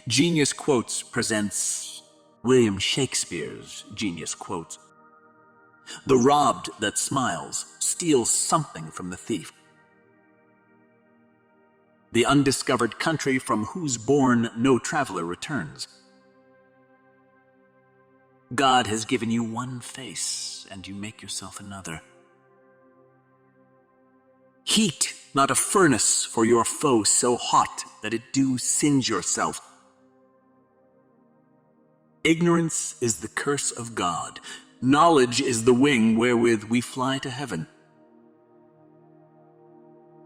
Genius Quotes presents William Shakespeare's Genius Quotes. The robbed that smiles steals something from the thief. The undiscovered country from whose bourne no traveler returns. God has given you one face, and you make yourself another. Heat, not a furnace for your foe so hot that it do singe yourself. Ignorance is the curse of God. Knowledge is the wing wherewith we fly to heaven.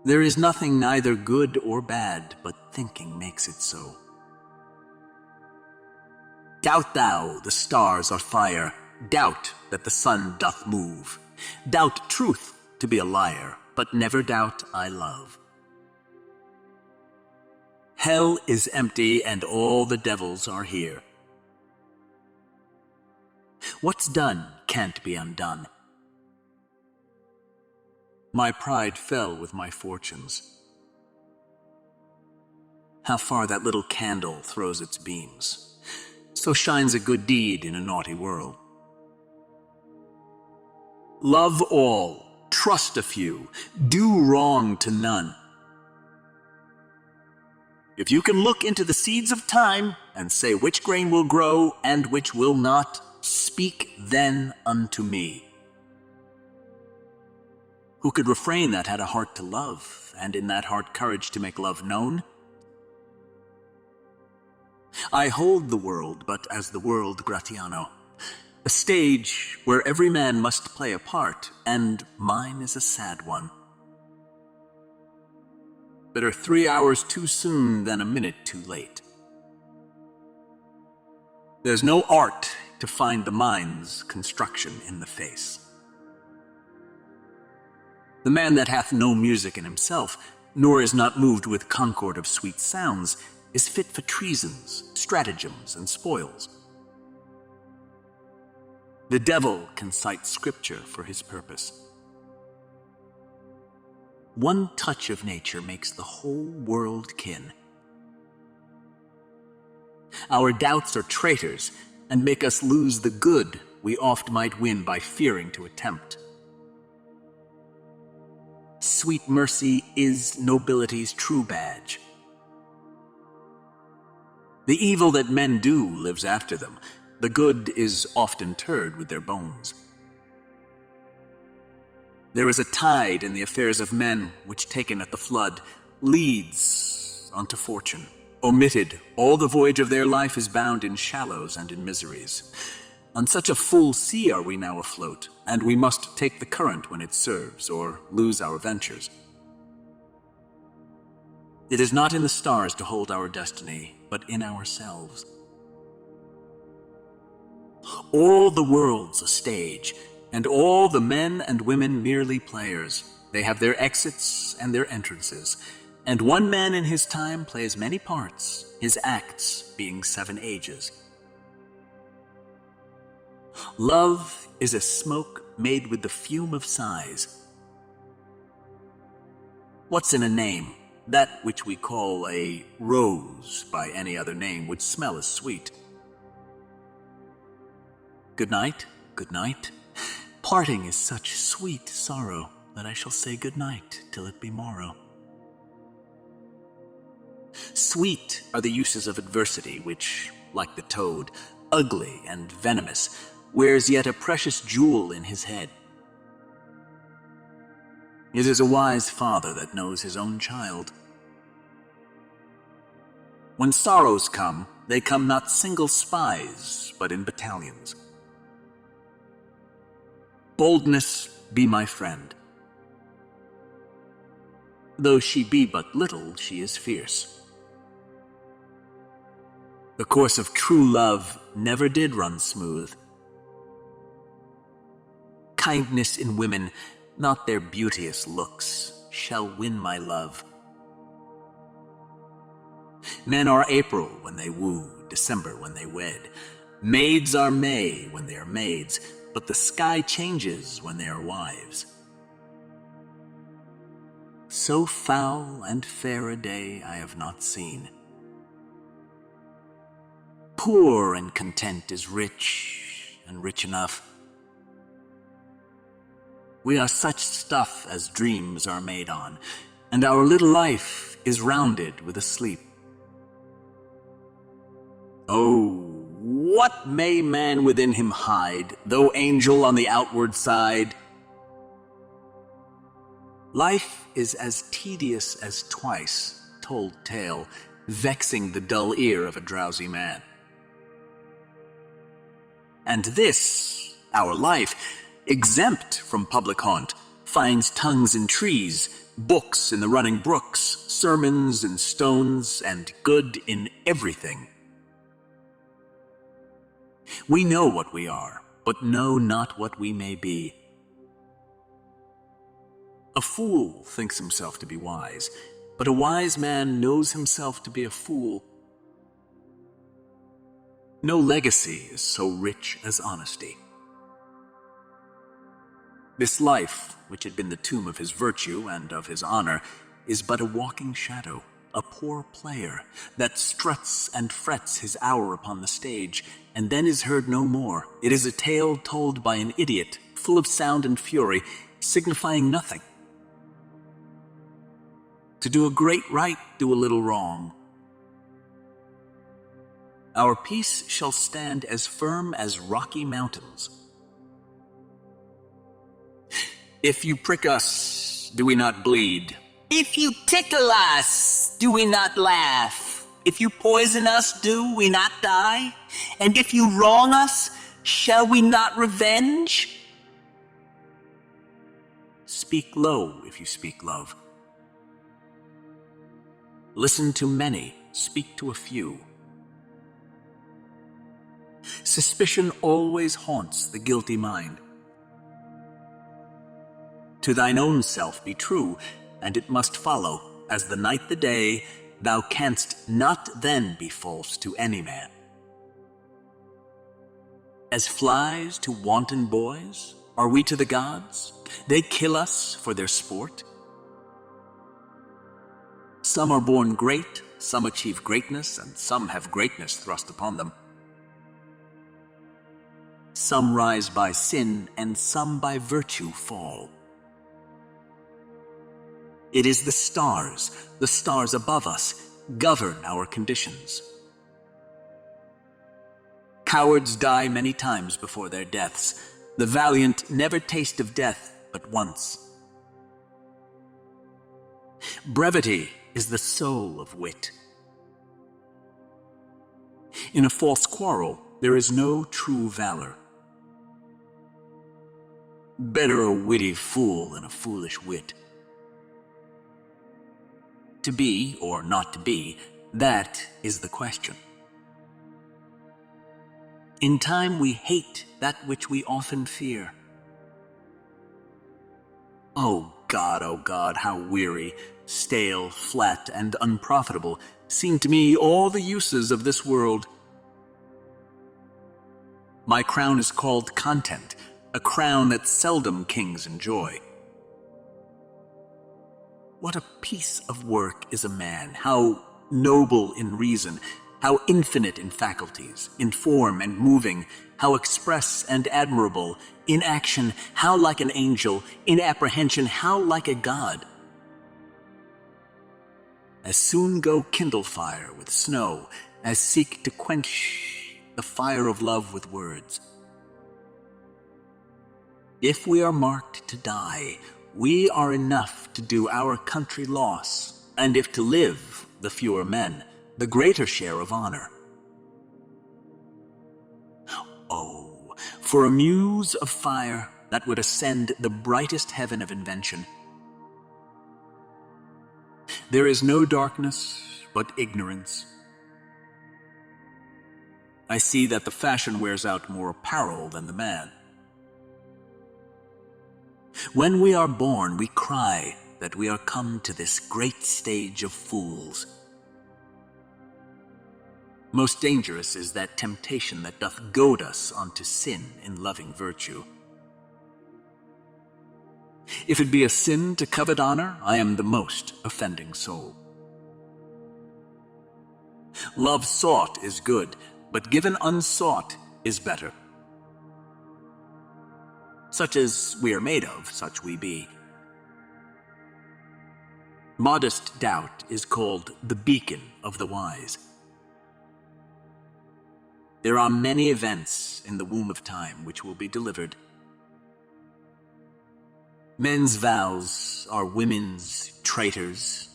There is nothing neither good or bad, but thinking makes it so. Doubt thou the stars are fire, doubt that the sun doth move. Doubt truth to be a liar, but never doubt I love. Hell is empty and all the devils are here. What's done can't be undone. My pride fell with my fortunes. How far that little candle throws its beams, so shines a good deed in a naughty world. Love all, trust a few, do wrong to none. If you can look into the seeds of time and say which grain will grow and which will not, speak then unto me. Who could refrain that had a heart to love, and in that heart courage to make love known? I hold the world but as the world Gratiano, a stage where every man must play a part, and mine is a sad one. Better 3 hours too soon than a minute too late. There's no art to find the mind's construction in the face. The man that hath no music in himself, nor is not moved with concord of sweet sounds, is fit for treasons, stratagems, and spoils. The devil can cite scripture for his purpose. One touch of nature makes the whole world kin. Our doubts are traitors, and make us lose the good we oft might win by fearing to attempt. Sweet mercy is nobility's true badge. The evil that men do lives after them. The good is oft interred with their bones. There is a tide in the affairs of men which, taken at the flood, leads unto fortune. Omitted, all the voyage of their life is bound in shallows and in miseries. On such a full sea are we now afloat, and we must take the current when it serves, or lose our ventures. It is not in the stars to hold our destiny, but in ourselves. All the world's a stage, and all the men and women merely players. They have their exits and their entrances, and one man in his time plays many parts, his acts being 7 ages. Love is a smoke made with the fume of sighs. What's in a name? That which we call a rose by any other name would smell as sweet. Good night, good night. Parting is such sweet sorrow that I shall say good night till it be morrow. Sweet are the uses of adversity, which, like the toad, ugly and venomous, wears yet a precious jewel in his head. It is a wise father that knows his own child. When sorrows come, they come not single spies, but in battalions. Boldness be my friend. Though she be but little, she is fierce. The course of true love never did run smooth. Kindness in women, not their beauteous looks, shall win my love. Men are April when they woo, December when they wed. Maids are May when they are maids, but the sky changes when they are wives. So foul and fair a day I have not seen. poor and content is rich and rich enough. We are such stuff as dreams are made on, and our little life is rounded with a sleep. Oh, what may man within him hide, though angel on the outward side? Life is as tedious as twice told tale, vexing the dull ear of a drowsy man. And this, our life, exempt from public haunt, finds tongues in trees, books in the running brooks, sermons in stones, and good in everything. We know what we are, but know not what we may be. A fool thinks himself to be wise, but a wise man knows himself to be a fool. No legacy is so rich as honesty. This life, which had been the tomb of his virtue and of his honor, is but a walking shadow, a poor player that struts and frets his hour upon the stage, and then is heard no more. It is a tale told by an idiot, full of sound and fury, signifying nothing. To do a great right, do a little wrong. Our peace shall stand as firm as rocky mountains. If you prick us, do we not bleed? If you tickle us, do we not laugh? If you poison us, do we not die? And if you wrong us, shall we not revenge? Speak low if you speak love. Listen to many, speak to a few. Suspicion always haunts the guilty mind. To thine own self be true, and it must follow, as the night the day, thou canst not then be false to any man. As flies to wanton boys, are we to the gods? They kill us for their sport. Some are born great, some achieve greatness, and some have greatness thrust upon them. Some rise by sin, and some by virtue fall. It is the stars above us, govern our conditions. Cowards die many times before their deaths. The valiant never taste of death but once. Brevity is the soul of wit. In a false quarrel, there is no true valor. Better a witty fool than a foolish wit. To be or not to be, that is the question. In time we hate that which we often fear. Oh God, how weary, stale, flat, and unprofitable seem to me all the uses of this world. My crown is called content, a crown that seldom kings enjoy. What a piece of work is a man, how noble in reason, how infinite in faculties, in form and moving, how express and admirable, in action, how like an angel, in apprehension, how like a god. As soon go kindle fire with snow, as seek to quench the fire of love with words. If we are marked to die, we are enough to do our country loss, and if to live, the fewer men, the greater share of honor. Oh, for a muse of fire that would ascend the brightest heaven of invention. There is no darkness but ignorance. I see that the fashion wears out more apparel than the man. When we are born, we cry that we are come to this great stage of fools. Most dangerous is that temptation that doth goad us unto sin in loving virtue. If it be a sin to covet honor, I am the most offending soul. Love sought is good, but given unsought is better. Such as we are made of, such we be. Modest doubt is called the beacon of the wise. There are many events in the womb of time which will be delivered. Men's vows are women's traitors.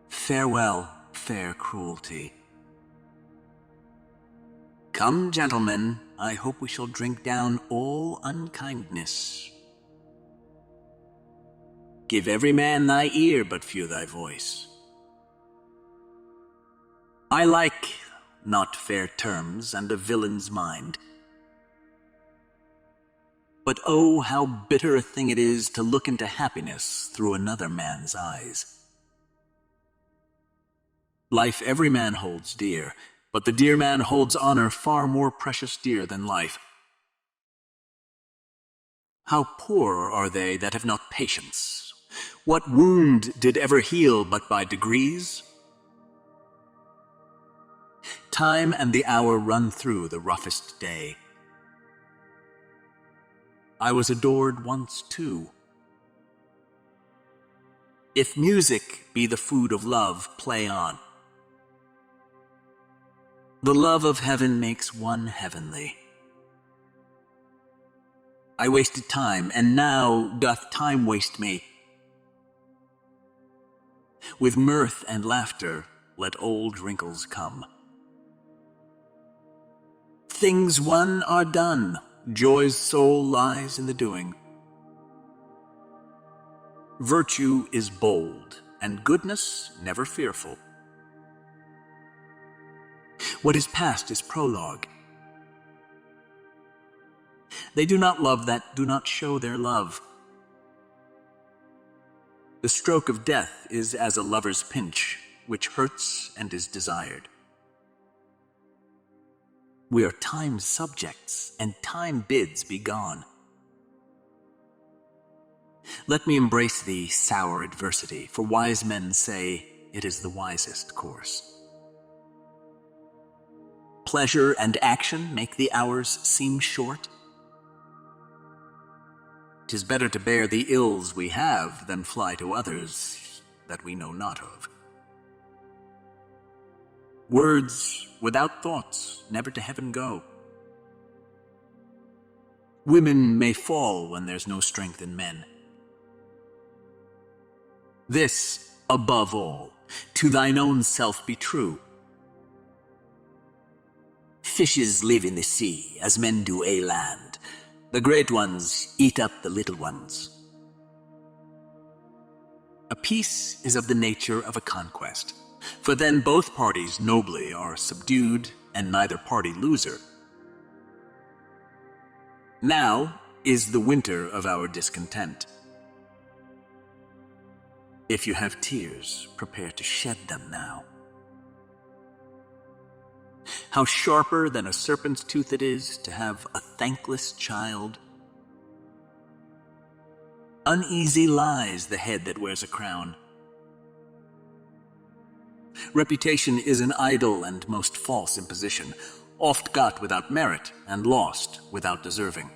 Farewell, fair cruelty. Come, gentlemen, I hope we shall drink down all unkindness. Give every man thy ear, but few thy voice. I like not fair terms and a villain's mind. But oh, how bitter a thing it is to look into happiness through another man's eyes. Life every man holds dear, but the dear man holds honor far more precious dear than life. How poor are they that have not patience? What wound did ever heal but by degrees? Time and the hour run through the roughest day. I was adored once too. If music be the food of love, play on. The love of heaven makes one heavenly. I wasted time, and now doth time waste me. With mirth and laughter, let old wrinkles come. Things won are done. Joy's soul lies in the doing. Virtue is bold, and goodness never fearful. What is past is prologue. They do not love that do not show their love. The stroke of death is as a lover's pinch, which hurts and is desired. We are time's subjects, and time bids be gone. Let me embrace thee, sour adversity, for wise men say it is the wisest course. Pleasure and action make the hours seem short. 'Tis better to bear the ills we have than fly to others that we know not of. Words without thoughts never to heaven go. Women may fall when there's no strength in men. This, above all, to thine own self be true. Fishes live in the sea, as men do a land. The great ones eat up the little ones. A peace is of the nature of a conquest, for then both parties nobly are subdued, and neither party loser. Now is the winter of our discontent. If you have tears, prepare to shed them now. How sharper than a serpent's tooth it is to have a thankless child. Uneasy lies the head that wears a crown. Reputation is an idle and most false imposition, oft got without merit and lost without deserving.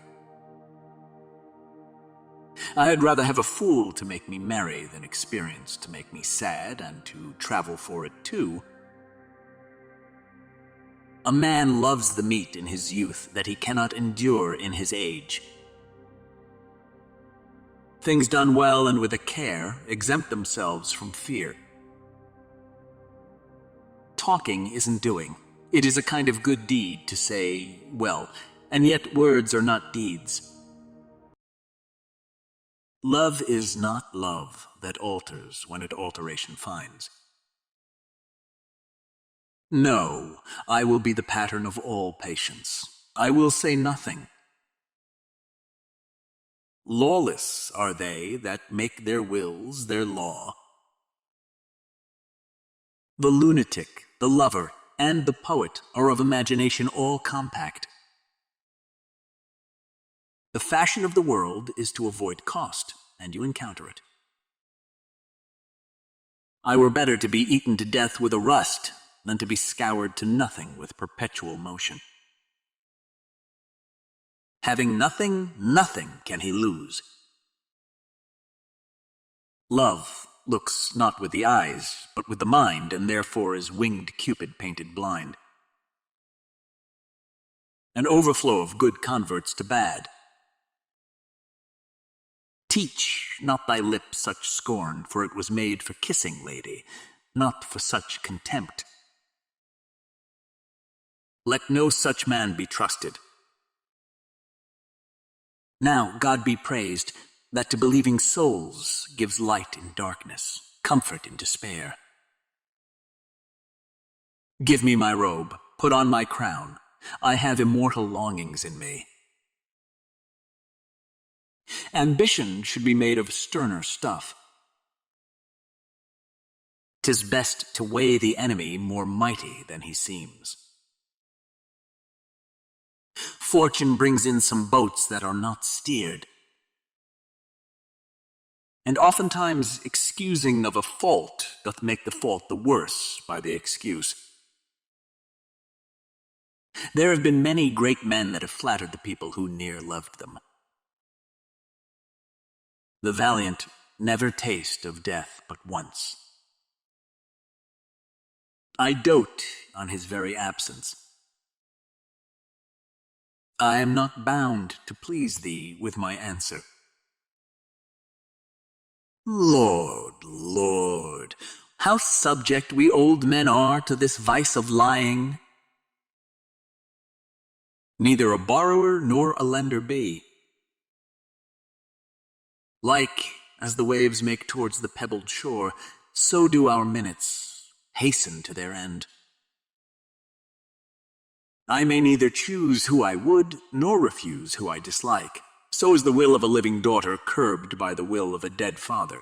I had rather have a fool to make me merry than experience to make me sad, and to travel for it too. A man loves the meat in his youth that he cannot endure in his age. Things done well and with a care exempt themselves from fear. Talking isn't doing. It is a kind of good deed to say well, and yet words are not deeds. Love is not love that alters when it alteration finds. No, I will be the pattern of all patience. I will say nothing. Lawless are they that make their wills their law. The lunatic, the lover, and the poet are of imagination all compact. The fashion of the world is to avoid cost, and you encounter it. I were better to be eaten to death with a rust than to be scoured to nothing with perpetual motion. Having nothing, nothing can he lose. Love looks not with the eyes, but with the mind, and therefore is winged Cupid painted blind. An overflow of good converts to bad. Teach not thy lip such scorn, for it was made for kissing, lady, not for such contempt. Let no such man be trusted. Now God be praised, that to believing souls gives light in darkness, comfort in despair. Give me my robe, put on my crown, I have immortal longings in me. Ambition should be made of sterner stuff. 'Tis best to weigh the enemy more mighty than he seems. Fortune brings in some boats that are not steered, and oftentimes excusing of a fault doth make the fault the worse by the excuse. There have been many great men that have flattered the people who near loved them. The valiant never taste of death but once. I dote on his very absence. I am not bound to please thee with my answer. Lord, Lord, how subject we old men are to this vice of lying. Neither a borrower nor a lender be. Like as the waves make towards the pebbled shore, so do our minutes hasten to their end. I may neither choose who I would, nor refuse who I dislike. So is the will of a living daughter curbed by the will of a dead father.